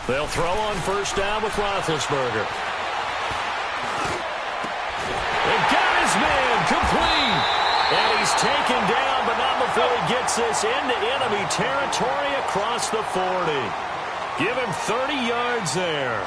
They'll throw on first down with Roethlisberger. They got his man complete. And he's taken down, but not before he gets this into enemy territory across the 40. Give him 30 yards there.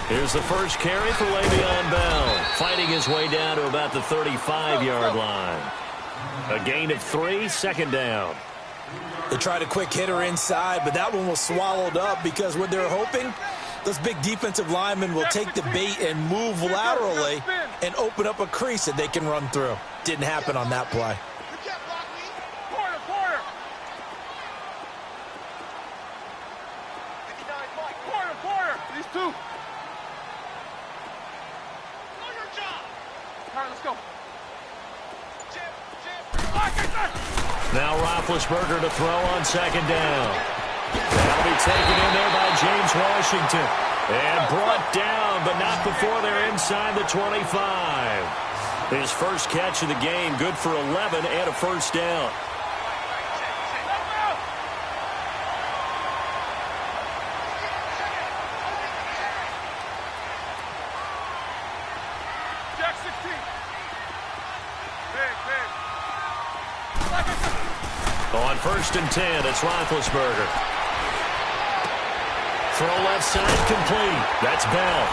Here's the first carry for Le'Veon Bell, fighting his way down to about the 35-yard line. A gain of 3, second down. They tried a quick hitter inside, but that one was swallowed up because what they're hoping, those big defensive linemen will take the bait and move laterally and open up a crease that they can run through. Didn't happen on that play. Now Roethlisberger to throw on second down. That'll be taken in there by James Washington. And brought down, but not before they're inside the 25. His first catch of the game, good for 11 and a first down. On first and 10, it's Roethlisberger. Throw left side complete. That's Bell.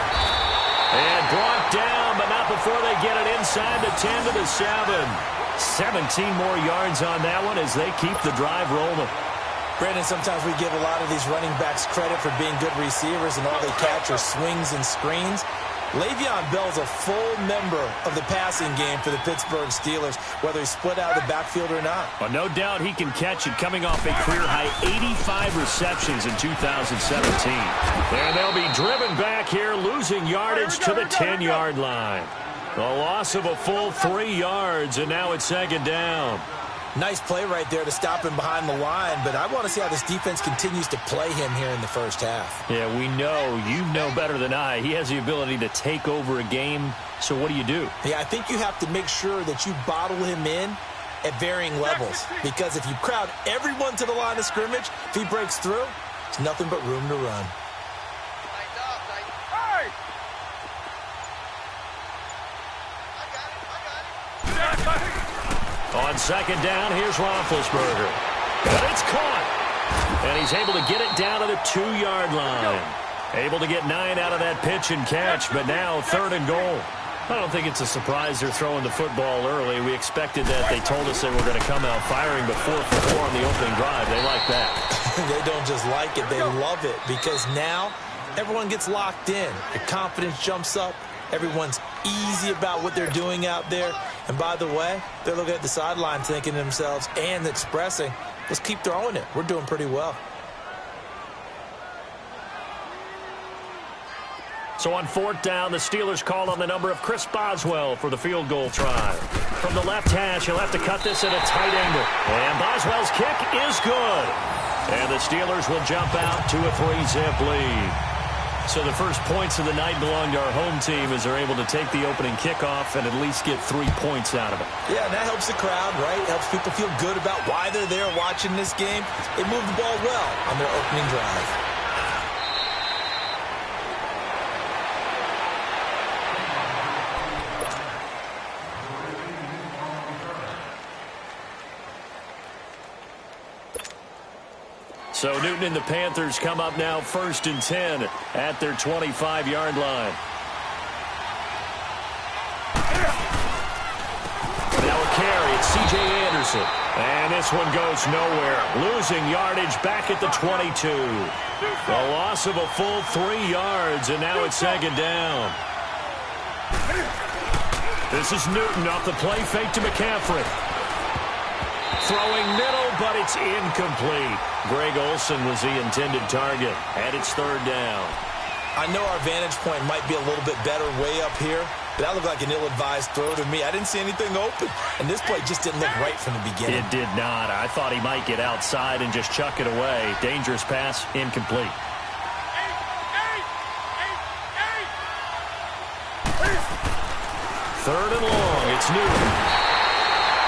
And brought down, but not before they get it inside the 10 to the 7. 17 more yards on that one as they keep the drive rolling. Brandon, sometimes we give a lot of these running backs credit for being good receivers and all they catch are swings and screens. Le'Veon Bell's a full member of the passing game for the Pittsburgh Steelers, whether he's split out of the backfield or not. Well, no doubt he can catch it, coming off a career-high 85 receptions in 2017. And they'll be driven back here, losing yardage to the 10-yard line. A loss of a full 3 yards, and now it's second down. Nice play right there to stop him behind the line, but I want to see how this defense continues to play him here in the first half. Yeah, we know. You know better than I. He has the ability to take over a game, so what do you do? Yeah, I think you have to make sure that you bottle him in at varying levels, because if you crowd everyone to the line of scrimmage, if he breaks through, it's nothing but room to run. On second down, here's Roethlisberger. But it's caught. And he's able to get it down to the 2-yard line. Able to get 9 out of that pitch and catch, but now third and goal. I don't think it's a surprise they're throwing the football early. We expected that. They told us they were going to come out firing, but 4 for 4 on the opening drive. They like that. They don't just like it, they love it, because now everyone gets locked in. The confidence jumps up. Everyone's easy about what they're doing out there. And by the way, they're looking at the sideline thinking to themselves and expressing, let's keep throwing it. We're doing pretty well. So on fourth down, the Steelers call on the number of Chris Boswell for the field goal try. From the left hash, he'll have to cut this at a tight angle. And Boswell's kick is good. And the Steelers will jump out to a 3-zip lead. So the first points of the night belong to our home team as they're able to take the opening kickoff and at least get 3 points out of it. Yeah, and that helps the crowd, right? Helps people feel good about why they're there watching this game. They moved the ball well on their opening drive. So Newton and the Panthers come up now first and 10 at their 25-yard line. Now a carry, it's C.J. Anderson. And this one goes nowhere. Losing yardage back at the 22. A loss of a full 3 yards, and now it's second down. This is Newton off the play fake to McCaffrey. Throwing middle, but it's incomplete. Greg Olsen was the intended target, and it's third down. I know our vantage point might be a little bit better way up here, but that looked like an ill-advised throw to me. I didn't see anything open, and this play just didn't look right from the beginning. It did not. I thought he might get outside and just chuck it away. Dangerous pass, incomplete. Third and long. It's Newton.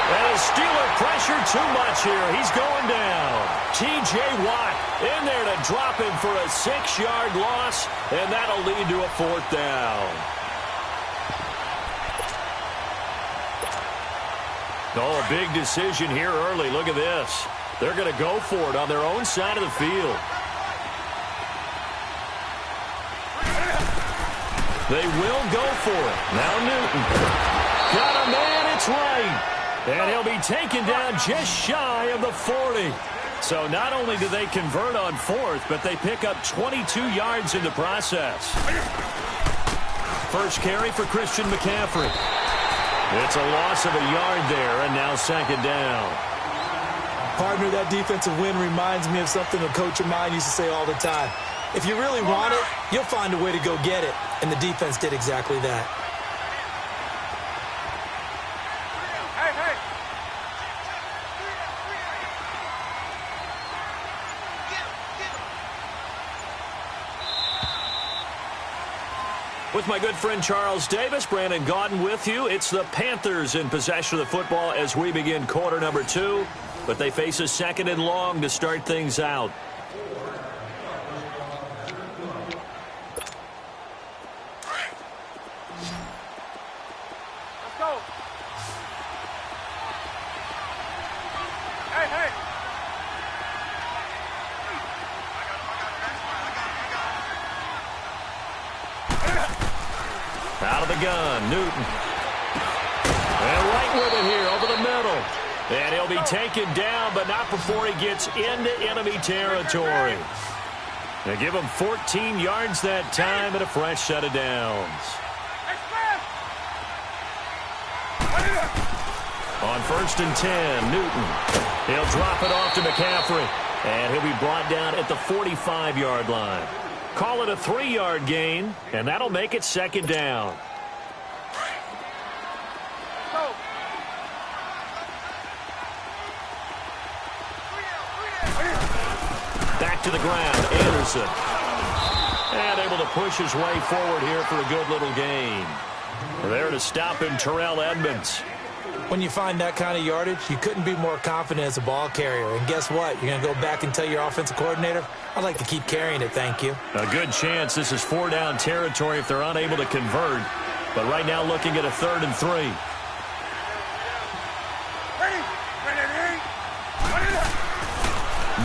And the Steeler pressure too much here. He's going down. T.J. Watt in there to drop him for a 6-yard loss, and that'll lead to a 4th down. Oh, a big decision here early. Look at this. They're going to go for it on their own side of the field. They will go for it. Now Newton. Got a man, it's right. And he'll be taken down just shy of the 40. So not only do they convert on 4th, but they pick up 22 yards in the process. First carry for Christian McCaffrey. It's a loss of a yard there, and now 2nd down. Partner, that defensive win reminds me of something a coach of mine used to say all the time. If you really want it, you'll find a way to go get it. And the defense did exactly that. With my good friend Charles Davis, Brandon Gaudin with you. It's the Panthers in possession of the football as we begin quarter number 2. But they face a 2nd and long to start things out. Let's go. Hey. Out of the gun, Newton. And right with it here, over the middle. And he'll be taken down, but not before he gets into enemy territory. They give him 14 yards that time and a fresh set of downs. On 1st and 10, Newton. He'll drop it off to McCaffrey. And he'll be brought down at the 45-yard line. Call it a 3-yard gain, and that'll make it 2nd down. Back to the ground, Anderson. And able to push his way forward here for a good little gain. There to stop him, Terrell Edmonds. When you find that kind of yardage, you couldn't be more confident as a ball carrier. And guess what? You're going to go back and tell your offensive coordinator, I'd like to keep carrying it, thank you. A good chance this is 4-down territory if they're unable to convert. But right now looking at a 3rd and 3.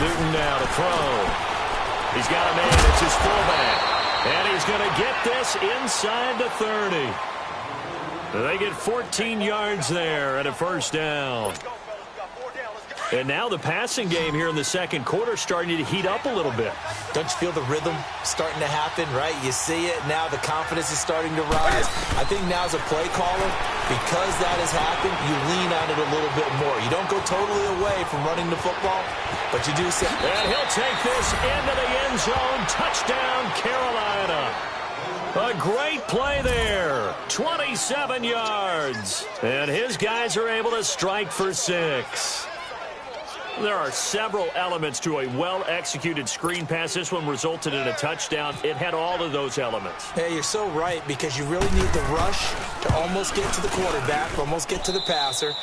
Newton now to throw. He's got a man. It's his fullback. And he's going to get this inside the 30. They get 14 yards there and a 1st down. And now the passing game here in the 2nd quarter starting to heat up a little bit. Don't you feel the rhythm starting to happen, right? You see it. Now the confidence is starting to rise. I think now as a play caller, because that has happened, you lean on it a little bit more. You don't go totally away from running the football, but you do say. And he'll take this into the end zone. Touchdown, Carolina. A great play there. 27 yards. And his guys are able to strike for 6. There are several elements to a well-executed screen pass. This one resulted in a touchdown. It had all of those elements. Hey, you're so right, because you really need the rush to almost get to the quarterback, almost get to the passer.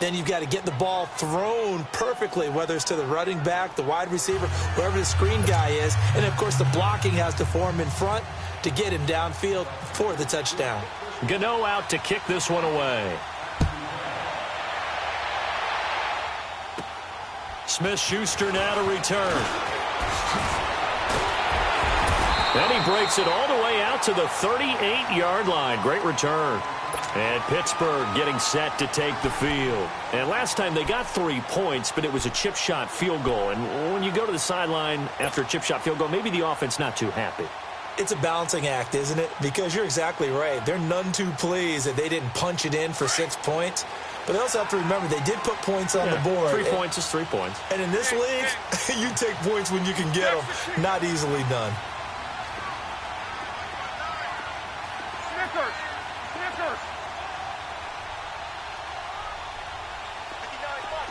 Then you've got to get the ball thrown perfectly, whether it's to the running back, the wide receiver, whoever the screen guy is. And, of course, the blocking has to form in front to get him downfield for the touchdown. Gano out to kick this one away. Smith-Schuster now to return. And he breaks it all the way out to the 38-yard line. Great return. And Pittsburgh getting set to take the field. And last time they got 3 points, but it was a chip shot field goal. And when you go to the sideline after a chip shot field goal, maybe the offense not too happy. It's a balancing act, isn't it? Because you're exactly right. They're none too pleased that they didn't punch it in for 6 points. But they also have to remember they did put points on the board. 3 points is 3 points. And in this league, you take points when you can get them. Not easily done. Snickers.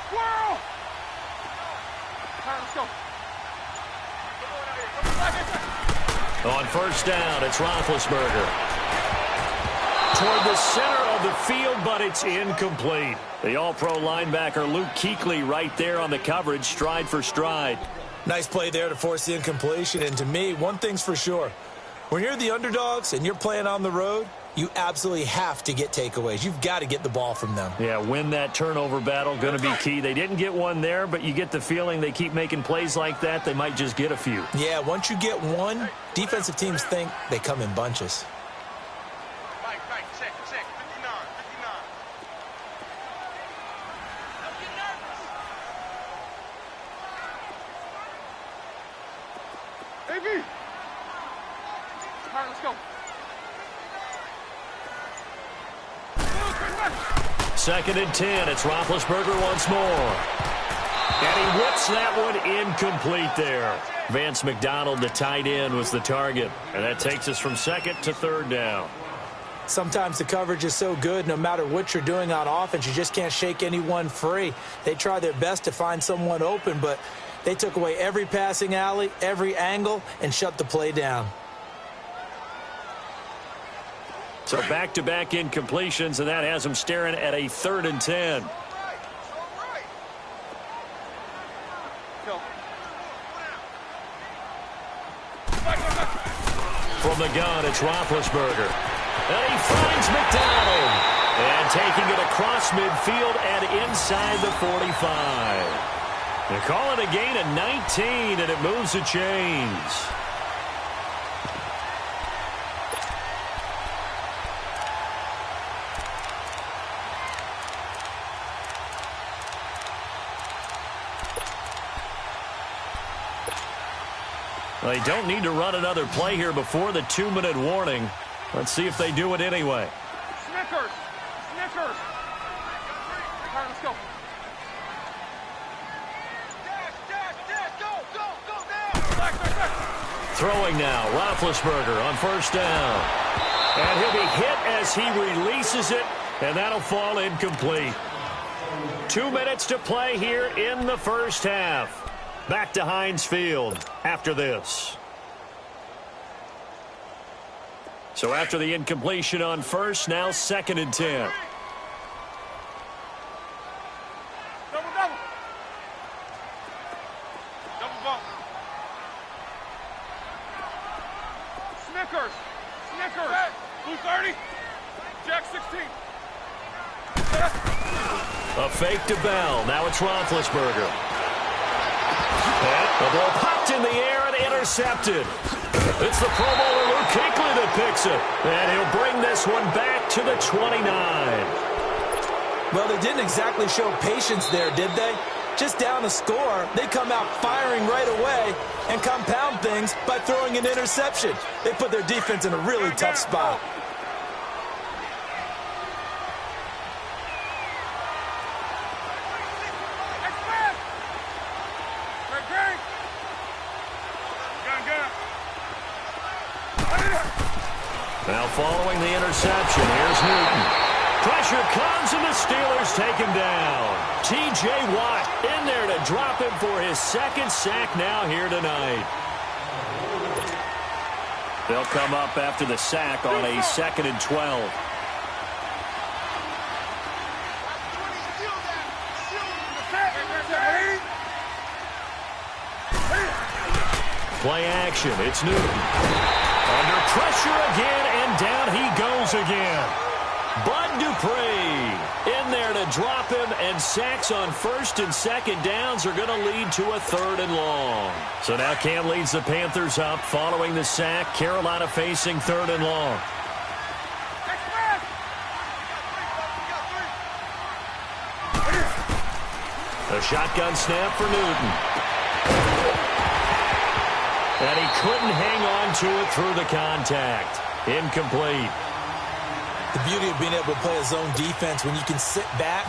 Squirrel. All right, let's go. On 1st down, it's Roethlisberger. Toward the center of of the field, but it's incomplete. The all-pro linebacker Luke Kuechly right there on the coverage, stride for stride. Nice play there to force the incompletion. And to me, one thing's for sure. When you're the underdogs and you're playing on the road, you absolutely have to get takeaways. You've got to get the ball from them. Yeah, win that turnover battle, going to be key. They didn't get one there, but you get the feeling they keep making plays like that, they might just get a few. Yeah, once you get one, defensive teams think they come in bunches. Check. 59. Don't get nervous. AB. All right, let's go. Second and 10. It's Roethlisberger once more. And he whips that one incomplete there. Vance McDonald, the tight end, was the target. And that takes us from second to third down. Sometimes the coverage is so good, no matter what you're doing on offense, you just can't shake anyone free. They try their best to find someone open, but they took away every passing alley, every angle, and shut the play down. So back-to-back incompletions, and that has them staring at a 3rd and 10. From the gun, it's Roethlisberger. And he finds McDonald. And taking it across midfield and inside the 45. They call it a gain of 19, and it moves the chains. They don't need to run another play here before the 2-minute warning. Let's see if they do it anyway. Snickers. All right, let's go. Dash, go down. Back. Throwing now, Roethlisberger on first down. And he'll be hit as he releases it, and that'll fall incomplete. 2 minutes to play here in the first half. Back to Heinz Field after this. So after the incompletion on first, now 2nd and 10. Double. Double bump. Snickers. Blue 30. Jack 16. A fake to Bell. Now it's Roethlisberger. The ball popped in the air and intercepted. It's the Pro Bowler Luke Kuechly that picks it. And he'll bring this one back to the 29. Well, they didn't exactly show patience there, did they? Just down a score, they come out firing right away and compound things by throwing an interception. They put their defense in a really tough spot. Now following the interception, here's Newton. Pressure comes and the Steelers take him down. T.J. Watt in there to drop him for his 2nd sack now here tonight. They'll come up after the sack on a 2nd and 12. Play action, it's Newton. Under pressure again, and down he goes again. Bud Dupree in there to drop him, and sacks on 1st and 2nd downs are going to lead to a 3rd and long. So now Cam leads the Panthers up following the sack. Carolina facing 3rd and long. A shotgun snap for Newton. And he couldn't hang on to it through the contact. Incomplete. The beauty of being able to play a zone defense when you can sit back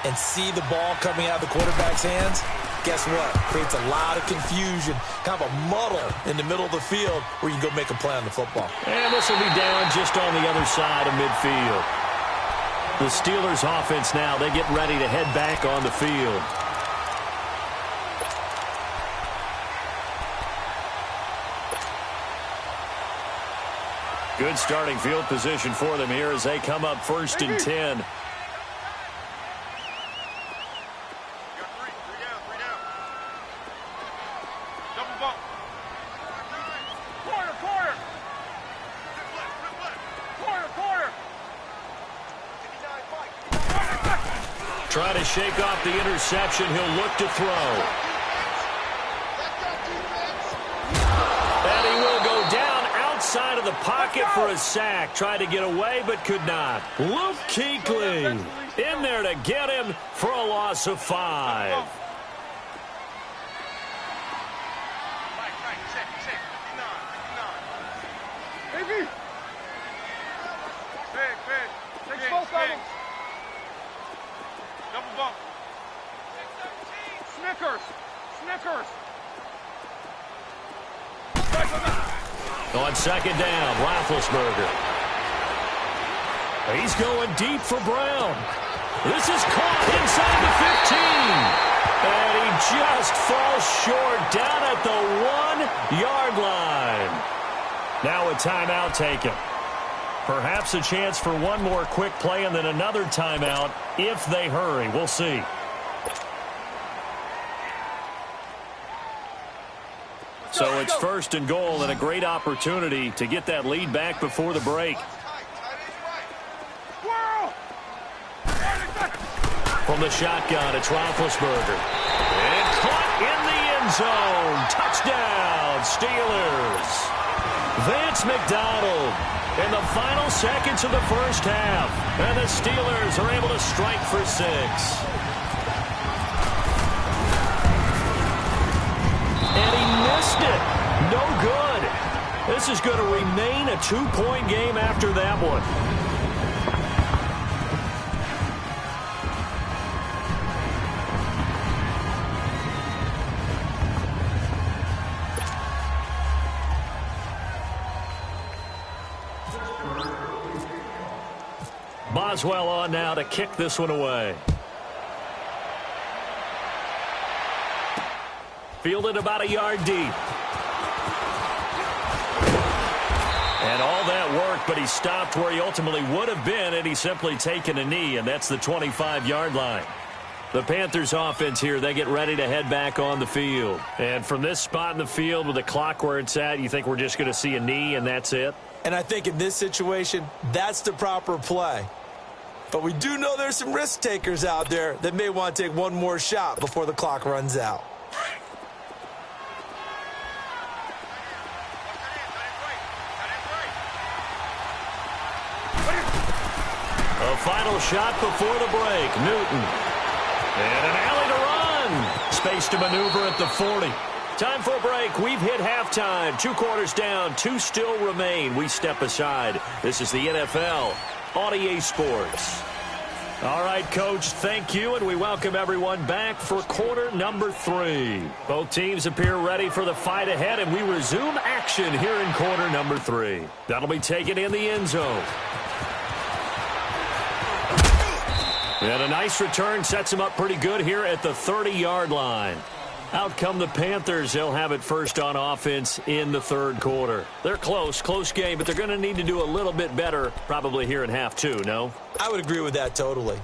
and see the ball coming out of the quarterback's hands, guess what? Creates a lot of confusion, kind of a muddle in the middle of the field where you can go make a play on the football. And this will be down just on the other side of midfield. The Steelers offense now, they get ready to head back on the field. Good starting field position for them here as they come up 1st and 10. You got three down. Double bump. Corner. Trying to shake off the interception. He'll look to throw. And he will go down outside of the pocket for a sack. Tried to get away but could not. Luke Kuechly in there to get him for a loss of 5. Big. Takes both of them. Double bump. Snickers. On 2nd down, Roethlisberger. He's going deep for Brown. This is caught inside the 15. And he just falls short down at the 1-yard line. Now a timeout taken. Perhaps a chance for one more quick play and then another timeout if they hurry. We'll see. So it's 1st and goal and a great opportunity to get that lead back before the break. From the shotgun, it's Roethlisberger. And caught in the end zone. Touchdown, Steelers. Vance McDonald in the final seconds of the first half. And the Steelers are able to strike for 6. And he missed it. No good. This is going to remain a 2-point game after that one. Boswell on now to kick this one away. Fielded about a yard deep. And all that work, but he stopped where he ultimately would have been had he simply taken a knee, and that's the 25-yard line. The Panthers offense here, they get ready to head back on the field. And from this spot in the field with the clock where it's at, you think we're just going to see a knee and that's it? And I think in this situation, that's the proper play. But we do know there's some risk takers out there that may want to take one more shot before the clock runs out. A final shot before the break. Newton. And an alley to run. Space to maneuver at the 40. Time for a break. We've hit halftime. 2 quarters down. 2 still remain. We step aside. This is the NFL on EA Sports. All right, Coach, thank you, and we welcome everyone back for quarter number 3. Both teams appear ready for the fight ahead, and we resume action here in quarter number 3. That'll be taken in the end zone. And a nice return sets him up pretty good here at the 30-yard line. Out come the Panthers. They'll have it first on offense in the 3rd quarter. They're close game, but they're going to need to do a little bit better probably here in half 2, no? I would agree with that totally.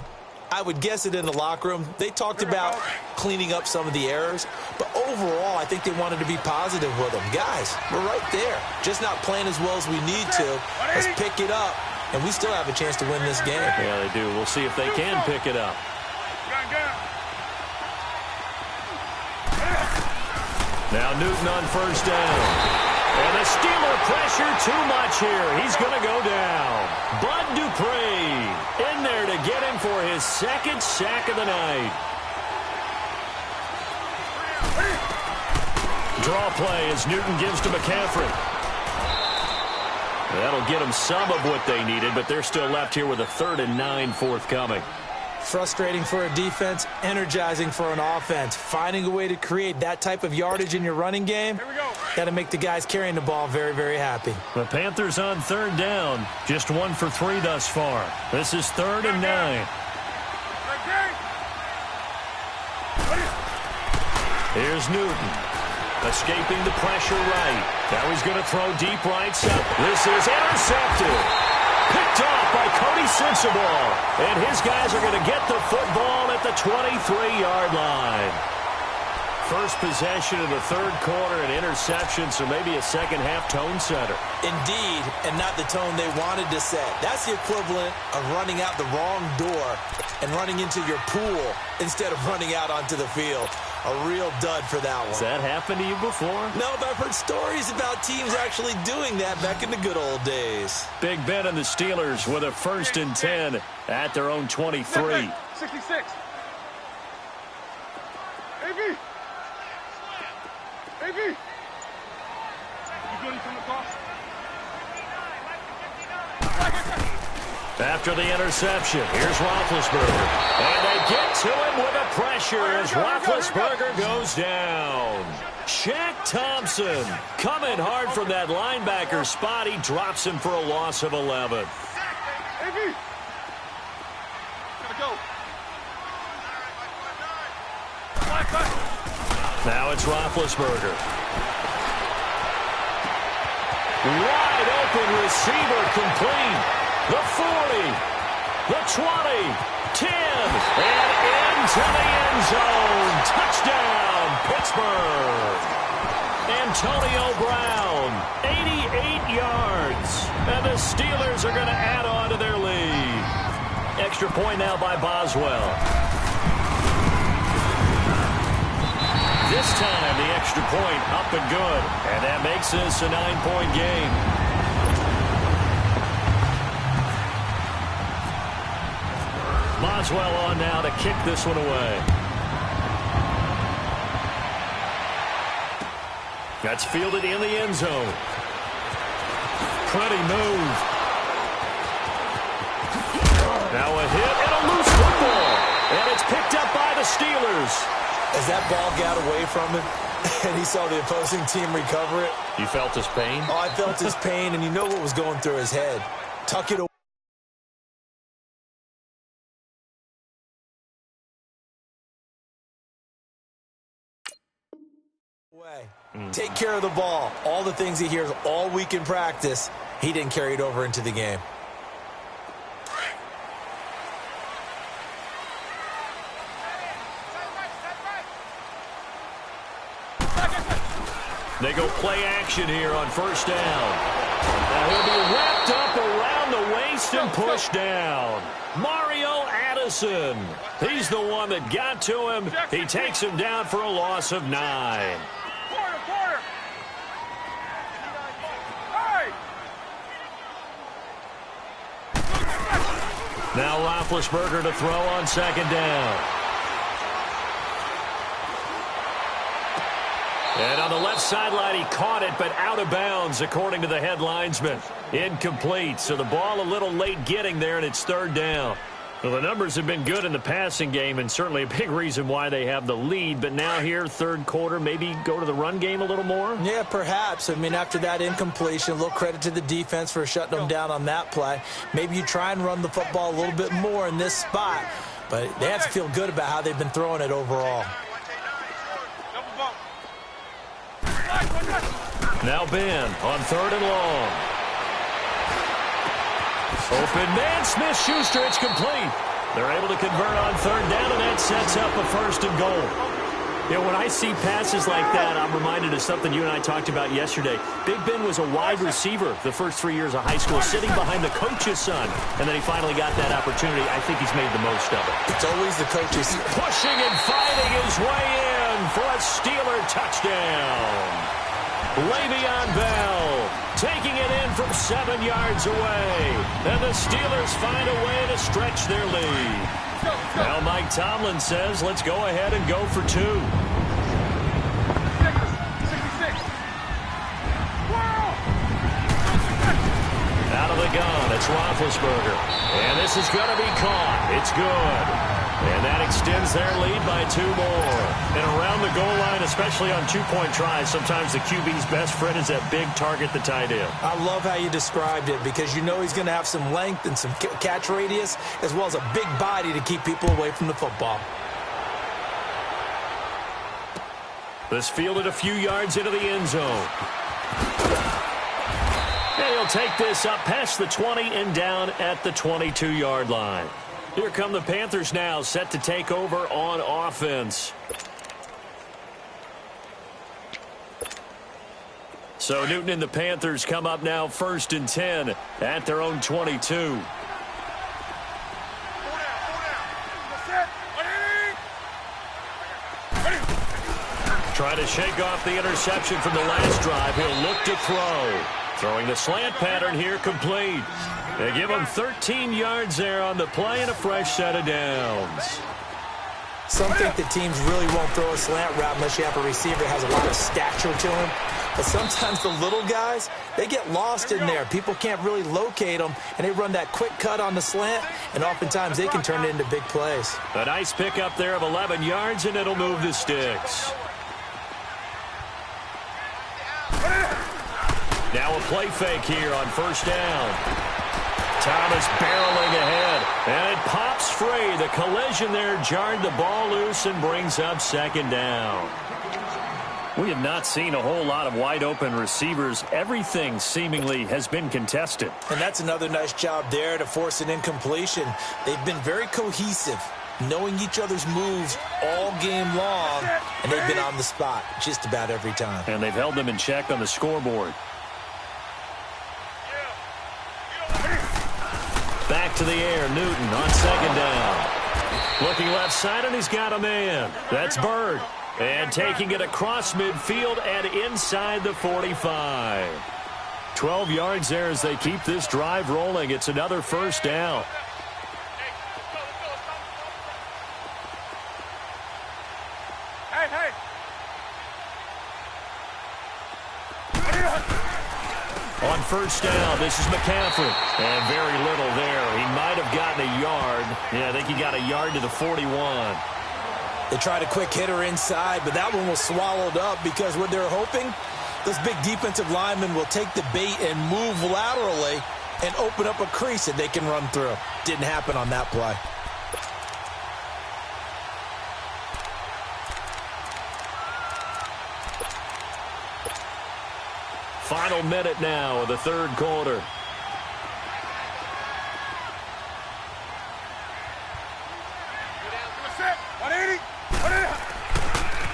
I would guess it in the locker room. They talked about cleaning up some of the errors, but overall I think they wanted to be positive with them. Guys, we're right there. Just not playing as well as we need to. Let's pick it up, and we still have a chance to win this game. Yeah, they do. We'll see if they can pick it up. Now Newton on first down. And the Steeler pressure too much here. He's going to go down. Bud Dupree in there to get him for his 2nd sack of the night. Draw play as Newton gives to McCaffrey. That'll get them some of what they needed, but they're still left here with a 3rd and 9 forthcoming. Frustrating for a defense, energizing for an offense. Finding a way to create that type of yardage in your running game, that'll make the guys carrying the ball very, very happy. The Panthers on 3rd down. Just 1 for 3 thus far. This is 3rd and 9. Here's Newton. Escaping the pressure right. Now he's going to throw deep right side. This is intercepted. Picked off by Cody Sensabaugh. And his guys are going to get the football at the 23-yard line. First possession of the third quarter, an interception, so maybe a second-half tone setter. Indeed, and not the tone they wanted to set. That's the equivalent of running out the wrong door and running into your pool instead of running out onto the field. A real dud for that one. Has that happened to you before? No, but I've heard stories about teams actually doing that back in the good old days. Big Ben and the Steelers with a 1st and 10 at their own 23. 66. AB. AB. You good from the cross? After the interception, here's Roethlisberger. And they get to him with a pressure as Roethlisberger goes down. Shaq Thompson coming hard from that linebacker spot. He drops him for a loss of 11. AB. Gotta go. Now it's Roethlisberger. Wide open receiver complete. The 40, the 20, 10, and into the end zone. Touchdown, Pittsburgh. Antonio Brown, 88 yards. And the Steelers are going to add on to their lead. Extra point now by Boswell. This time, the extra point up and good. And that makes this a 9-point game. Boswell on now to kick this one away. That's fielded in the end zone. Pretty move. Now a hit and a loose football. And it's picked up by the Steelers. As that ball got away from him and he saw the opposing team recover it. You felt his pain? Oh, I felt his pain, and you know what was going through his head. Tuck it away. Take care of the ball. All the things he hears all week in practice, he didn't carry it over into the game. They go play action here on 1st down. Now he'll be wrapped up around the waist and pushed down. Mario Addison. He's the one that got to him. He takes him down for a loss of 9. Quarter. Hey! Now Roethlisberger to throw on 2nd down. And on the left sideline, he caught it, but out of bounds, according to the head linesman. Incomplete, so the ball a little late getting there, and it's 3rd down. Well, the numbers have been good in the passing game, and certainly a big reason why they have the lead. But now here, 3rd quarter, maybe go to the run game a little more? Yeah, perhaps. I mean, after that incompletion, a little credit to the defense for shutting them down on that play. Maybe you try and run the football a little bit more in this spot. But they have to feel good about how they've been throwing it overall. Now Ben on 3rd and long. Open man, Smith-Schuster, it's complete. They're able to convert on 3rd down, and that sets up a 1st and goal. You know, when I see passes like that, I'm reminded of something you and I talked about yesterday. Big Ben was a wide receiver the first 3 years of high school, sitting behind the coach's son, and then he finally got that opportunity. I think he's made the most of it. It's always the coach's. Pushing and fighting his way in for a Steeler touchdown. Le'Veon Bell taking it in from 7 yards away. And the Steelers find a way to stretch their lead. Now Mike Tomlin says, let's go ahead and go for 2. 66. Out of the gun, it's Roethlisberger. And this is going to be caught. It's good. And that extends their lead by 2 more. And around the goal line, especially on 2-point tries, sometimes the QB's best friend is that big target, the tight end. I love how you described it because you know he's going to have some length and some catch radius as well as a big body to keep people away from the football. This fielded a few yards into the end zone. And he'll take this up past the 20 and down at the 22-yard line. Here come the Panthers now, set to take over on offense. So Newton and the Panthers come up now 1st and 10 at their own 22. Trying to shake off the interception from the last drive. He'll look to throw. Throwing the slant pattern here, complete. They give him 13 yards there on the play and a fresh set of downs. Some think the teams really won't throw a slant route unless you have a receiver that has a lot of stature to him. But sometimes the little guys, they get lost in there. People can't really locate them, and they run that quick cut on the slant, and oftentimes they can turn it into big plays. A nice pickup there of 11 yards, and it'll move the sticks. Now a play fake here on 1st down. Thomas barreling ahead, and it pops free. The collision there jarred the ball loose and brings up 2nd down. We have not seen a whole lot of wide-open receivers. Everything seemingly has been contested. And that's another nice job there to force an incompletion. They've been very cohesive, knowing each other's moves all game long, and they've been on the spot just about every time. And they've held them in check on the scoreboard. Back to the air, Newton on 2nd down. Looking left side, and he's got a man. That's Bird. And taking it across midfield and inside the 45. 12 yards there as they keep this drive rolling. It's another 1st down. On 1st down, this is McCaffrey. And very little there. He might have gotten a yard. Yeah, I think he got a yard to the 41. They tried a quick hitter inside, but that one was swallowed up because what they're hoping, those big defensive linemen will take the bait and move laterally and open up a crease that they can run through. Didn't happen on that play. Final minute now of the 3rd quarter.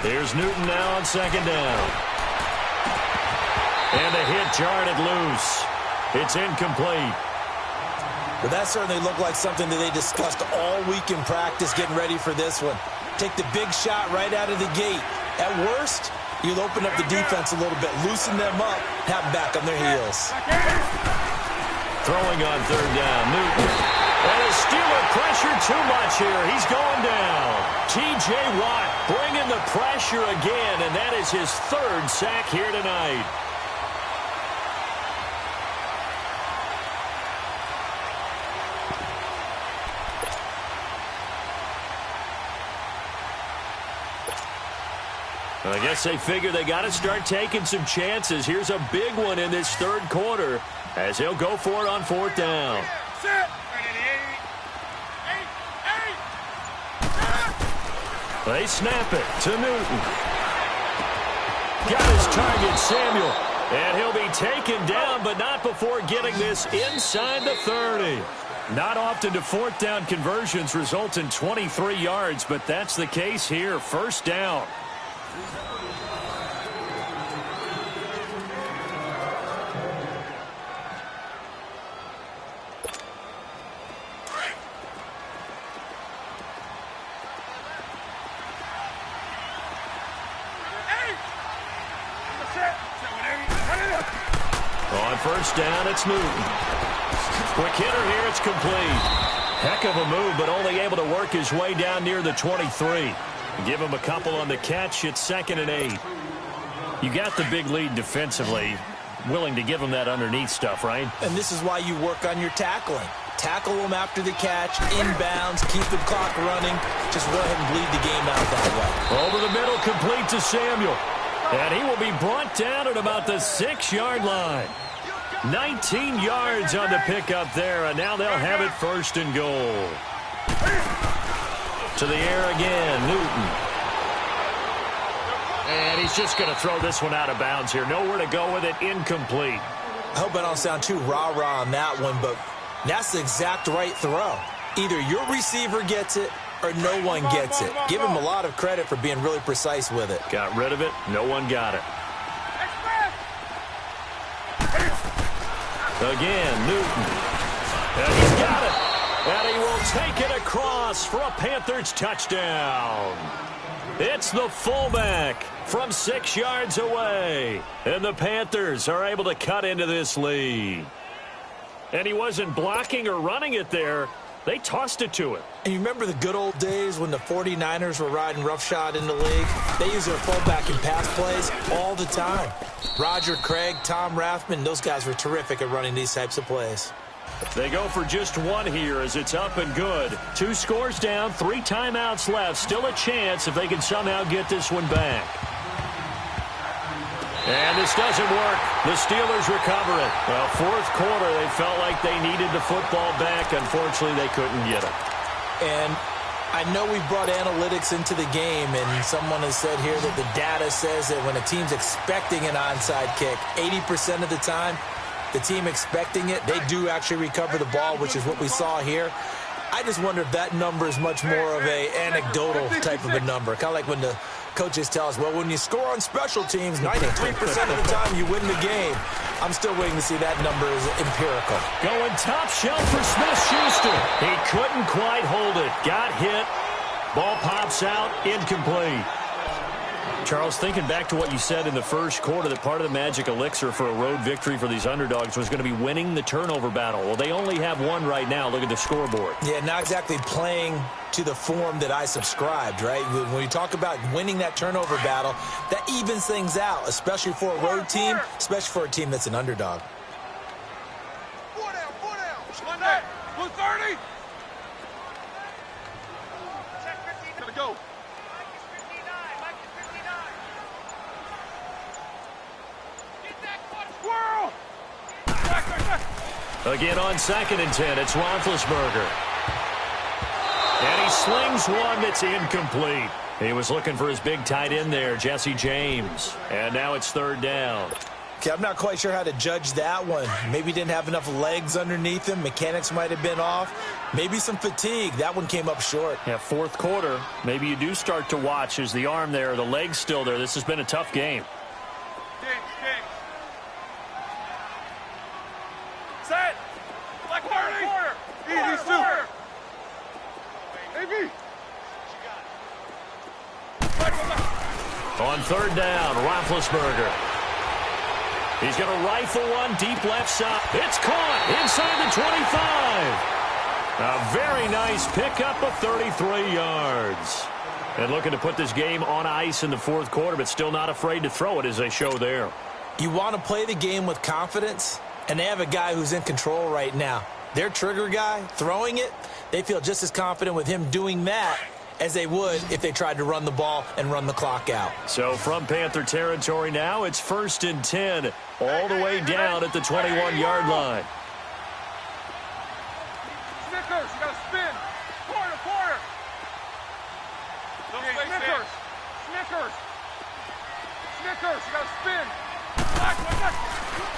Here's Newton now on 2nd down. And the hit jarred it loose. It's incomplete. Well, that certainly looked like something that they discussed all week in practice getting ready for this one. Take the big shot right out of the gate. At worst, you'll open up the defense a little bit, loosen them up, have them back on their heels. Throwing on 3rd down, Newton. And a Steeler pressure too much here. He's going down. T.J. Watt bringing the pressure again, and that is his 3rd sack here tonight. I guess they figure they got to start taking some chances. Here's a big one in this 3rd quarter as he'll go for it on 4th down. They snap it to Newton. Got his target, Samuel. And he'll be taken down, but not before getting this inside the 30. Not often do 4th down conversions result in 23 yards, but that's the case here. 1st down. On 1st down, it's Newton. Quick hitter here, it's complete. Heck of a move, but only able to work his way down near the 23. Give him a couple on the catch. It's 2nd and 8. You got the big lead defensively. Willing to give him that underneath stuff, right? And this is why you work on your tackling. Tackle them after the catch, inbounds, keep the clock running. Just go ahead and bleed the game out that way. Over the middle, complete to Samuel. And he will be brought down at about the 6-yard line. 19 yards on the pickup there, and now they'll have it 1st and goal. To the air again, Newton. And he's just going to throw this one out of bounds here. Nowhere to go with it. Incomplete. I hope I don't sound too rah-rah on that one, but that's the exact right throw. Either your receiver gets it or no one gets it. Give him a lot of credit for being really precise with it. Got rid of it. No one got it. Again, Newton. And he's got it. And he will take it across for a Panthers touchdown. It's the fullback from 6 yards away. And the Panthers are able to cut into this lead. And he wasn't blocking or running it there. They tossed it to him. And you remember the good old days when the 49ers were riding roughshod in the league? They used their fullback in pass plays all the time. Roger Craig, Tom Rathman, those guys were terrific at running these types of plays. They go for just one here as it's up and good. 2 scores down, 3 timeouts left. Still a chance if they can somehow get this one back. And this doesn't work. The Steelers recover it. Well, fourth quarter, they felt like they needed the football back. Unfortunately, they couldn't get it. And I know we brought analytics into the game, and someone has said here that the data says that when a team's expecting an onside kick, 80% of the time, the team expecting it, they do actually recover the ball, which is what we saw here. I just wonder if that number is much more of a anecdotal type of a number. Kind of like when the coaches tell us, well, when you score on special teams, 93% of the time you win the game. I'm still waiting to see that number is empirical. Going top shelf for Smith-Schuster. He couldn't quite hold it. Got hit. Ball pops out. Incomplete. Charles, thinking back to what you said in the first quarter, that part of the magic elixir for a road victory for these underdogs was going to be winning the turnover battle. Well, they only have one right now. Look at the scoreboard. Yeah, not exactly playing to the form that I subscribed, right? When you talk about winning that turnover battle, that evens things out, especially for a road team, especially for a team that's an underdog. 4 down, 4 down. Monday, blue 30. Check 15. Gonna go. Again on 2nd and 10, it's Roethlisberger. And he slings one that's incomplete. He was looking for his big tight end there, Jesse James. And now it's 3rd down. Okay, I'm not quite sure how to judge that one. Maybe he didn't have enough legs underneath him. Mechanics might have been off. Maybe some fatigue. That one came up short. Yeah, fourth quarter. Maybe you do start to watch as the arm there, the leg's still there. This has been a tough game. James. Set. Like corner. Easy, corner. AB. On 3rd down, Roethlisberger. He's going to rifle one deep left side. It's caught inside the 25. A very nice pickup of 33 yards. And looking to put this game on ice in the fourth quarter, but still not afraid to throw it as they show there. You want to play the game with confidence, and they have a guy who's in control right now. Their trigger guy, throwing it, they feel just as confident with him doing that as they would if they tried to run the ball and run the clock out. So from Panther territory now, it's 1st and 10, all the way down at the 21-yard line. Snickers, you gotta spin. Corner. Snickers, you gotta spin.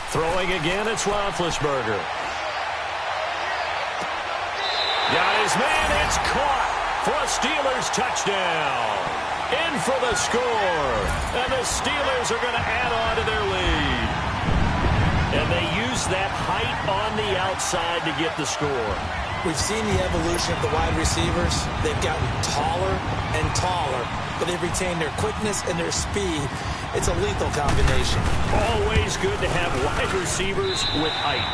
Throwing again, it's Roethlisberger. Got his man, it's caught for a Steelers touchdown. In for the score. And the Steelers are going to add on to their lead. And they use that height on the outside to get the score. We've seen the evolution of the wide receivers. They've gotten taller and taller, but they've retained their quickness and their speed. It's a lethal combination. Always good to have wide receivers with height.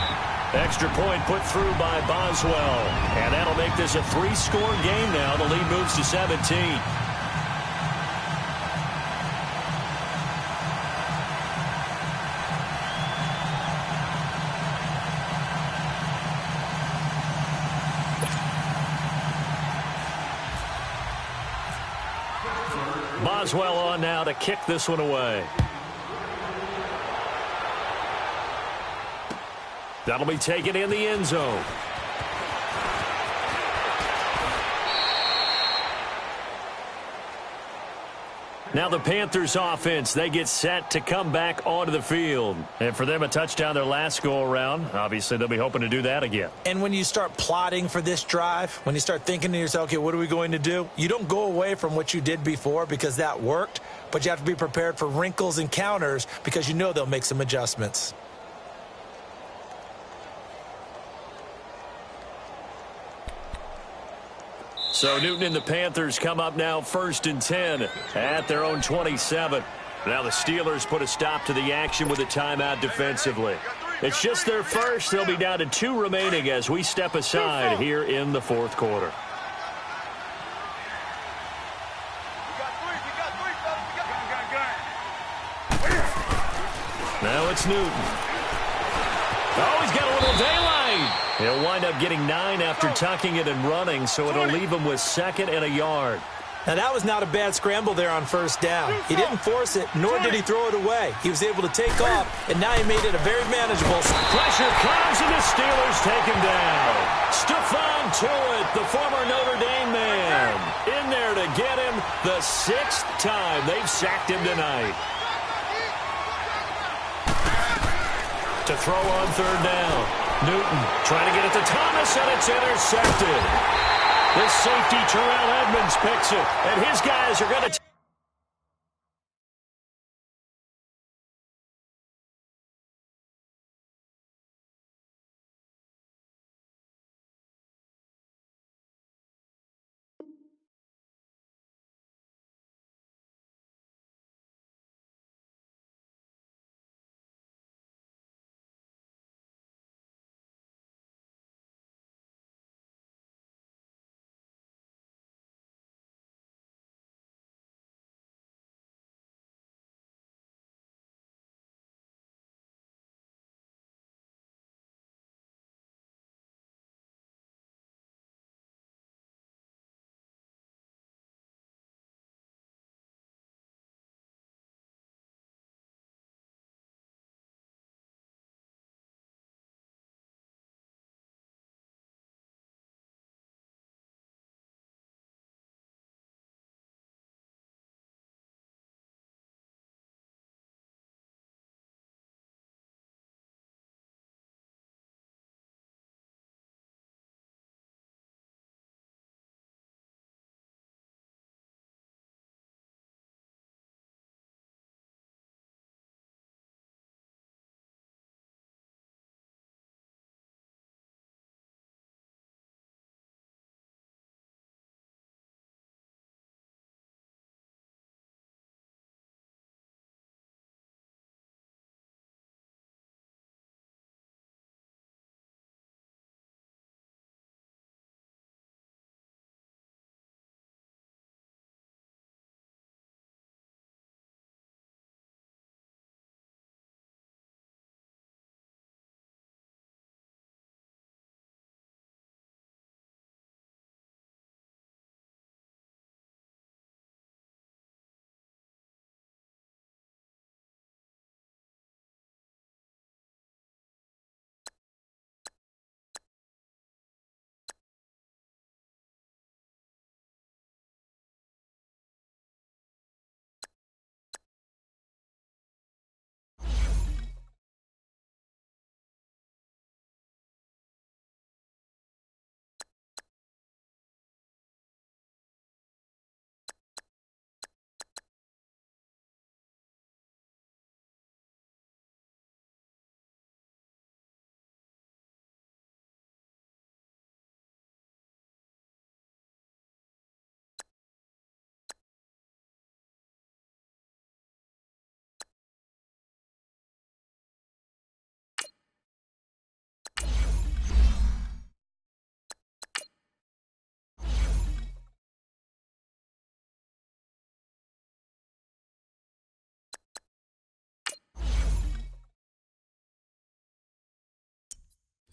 Extra point put through by Boswell. And that'll make this a 3-score game now. The lead moves to 17. Boswell on now to kick this one away. That'll be taken in the end zone. Now the Panthers offense, they get set to come back onto the field. And for them, a touchdown their last go-around. Obviously, they'll be hoping to do that again. And when you start plotting for this drive, when you start thinking to yourself, okay, what are we going to do? You don't go away from what you did before because that worked, but you have to be prepared for wrinkles and counters because you know they'll make some adjustments. So Newton and the Panthers come up now 1st and 10 at their own 27. Now the Steelers put a stop to the action with a timeout defensively. It's just their first. They'll be down to 2 remaining as we step aside here in the 4th quarter. Now it's Newton. Oh, he's got a little daylight. He'll wind up getting 9 after tucking it and running, so it'll leave him with 2nd and a yard. Now, that was not a bad scramble there on 1st down. He didn't force it, nor did he throw it away. He was able to take off, and now he made it a very manageable. Pressure comes, and the Steelers take him down. Stephon Tuitt, the former Notre Dame man, in there to get him the 6th time they've sacked him tonight. To throw on 3rd down. Newton trying to get it to Thomas, and it's intercepted. The safety, Terrell Edmonds, picks it, and his guys are going to...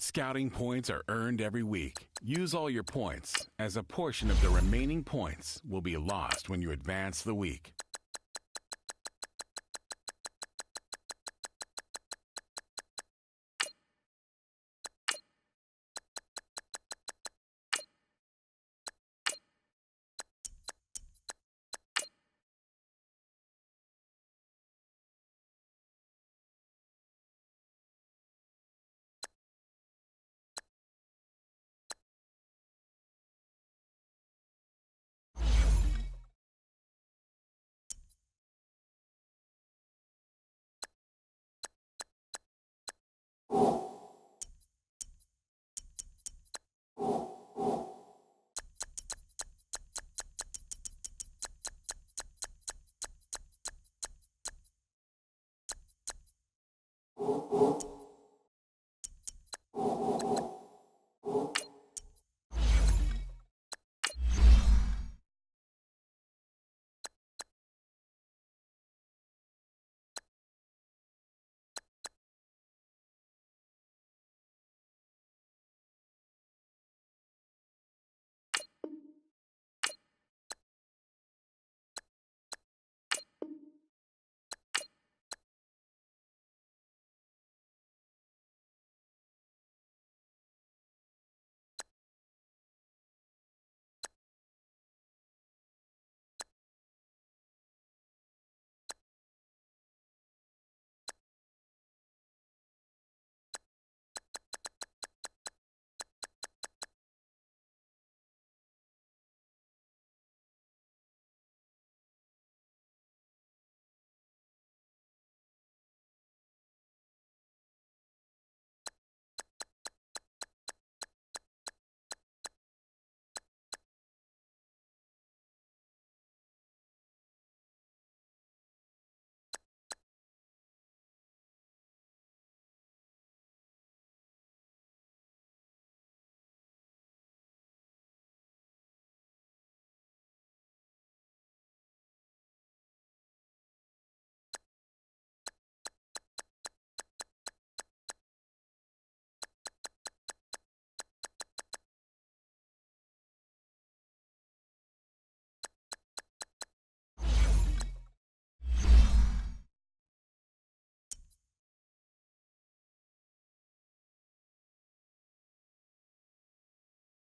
Scouting points are earned every week. Use all your points, as a portion of the remaining points will be lost when you advance the week.